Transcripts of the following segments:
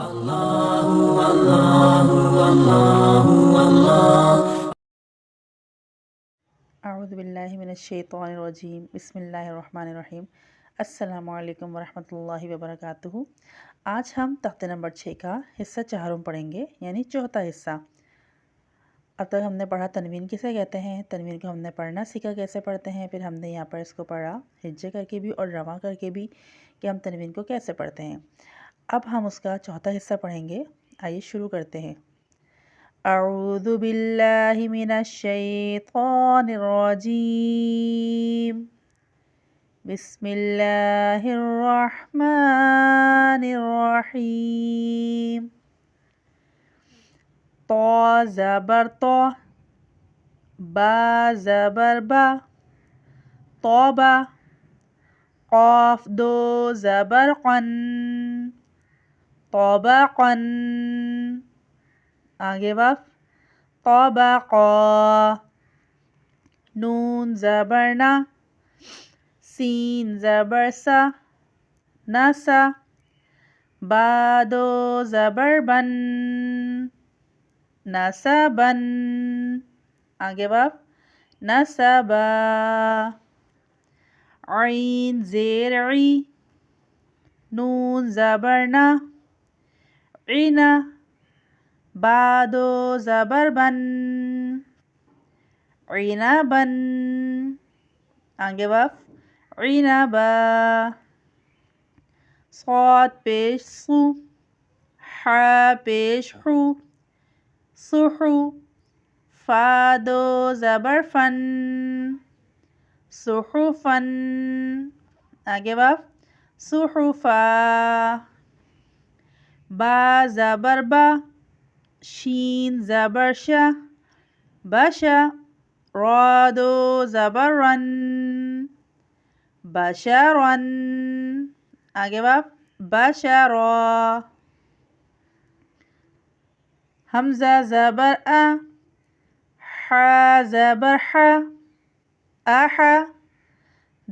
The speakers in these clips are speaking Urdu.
اعوذ باللہ من الشیطان الرجیم، بسم اللہ الرحمن الرحیم۔ السلام علیکم ورحمۃ اللہ وبرکاتہ۔ آج ہم تختے نمبر 6 کا حصہ چہارم پڑھیں گے، یعنی چوتھا حصہ۔ اب تک ہم نے پڑھا تنوین کسے کہتے ہیں، تنوین کو ہم نے پڑھنا سیکھا کیسے پڑھتے ہیں، پھر ہم نے یہاں پر اس کو پڑھا ہجے کر کے بھی اور رواں کر کے بھی کہ ہم تنوین کو کیسے پڑھتے ہیں۔ اب ہم اس کا چوتھا حصہ پڑھیں گے، آئیے شروع کرتے ہیں۔ اعوذ باللہ من الشیطان الرجیم، بسم اللہ الرحمن الرحیم۔ طا زبر طا، با زبر با، طابا۔ قاف دو زبر قن، طابقا۔ آگے وف، طبقا۔ نون زبر نا، سین زبر سا، نسا۔ با دو زبر بن، نسبن۔ آگے وف، نسبا۔ عین زیر عی، نون زبر نا، عنا۔ با دو زبر بن، عنبن۔ آگے وف، عنبا۔ صاد پیش صو، ح پیش حو، صحو۔ فا دو زبر فن، صحفن۔ آگے وف، صحفا۔ با زبر با، شین زبر شا، بشا۔ را دو زبر رن، بشرن۔ آگے وف، بشرا۔ حمزہ زبر آ، ح زبر ح، اح۔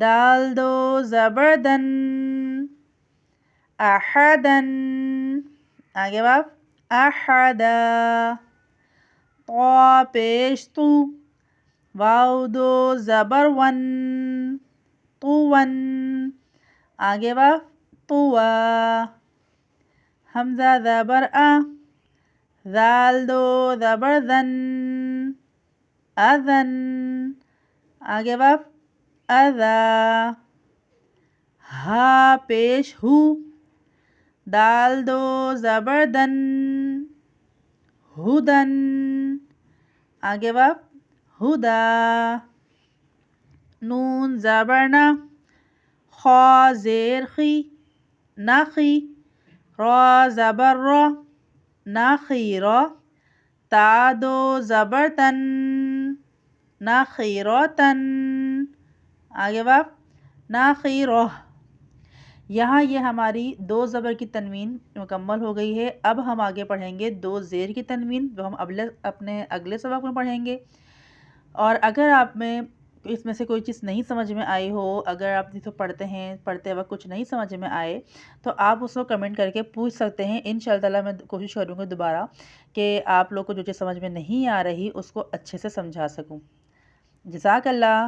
دال دو زبر دن، احدن۔ آگے وف، احدا۔ طا پیش طو، واو دو زبر ون، طون۔ آگے وف، طوا۔ حمزہ زبر آ، ذال دو زبر ذن، اذن۔ آگے وف، اذا۔ ہا پیش ہو، دال دو زبر دن، ہدن۔ آگے وف، ہدا۔ نون زبر نا، خا زیر خی، نخی۔ را زبر را، نخیرا۔ تا دو زبر تن، نخیراتن۔ آگے وف، نخیرہ۔ یہاں یہ ہماری دو زبر کی تنوین مکمل ہو گئی ہے۔ اب ہم آگے پڑھیں گے دو زیر کی تنوین، جو ہم اپنے اگلے سبق میں پڑھیں گے۔ اور اگر آپ میں اس میں سے کوئی چیز نہیں سمجھ میں آئی ہو، اگر آپ جس کو پڑھتے وقت کچھ نہیں سمجھ میں آئے، تو آپ اس کو کمنٹ کر کے پوچھ سکتے ہیں۔ انشاءاللہ تعالیٰ میں کوشش کروں گی دوبارہ کہ آپ لوگ کو جو چیز سمجھ میں نہیں آ رہی اس کو اچھے سے سمجھا سکوں۔ جزاک اللہ۔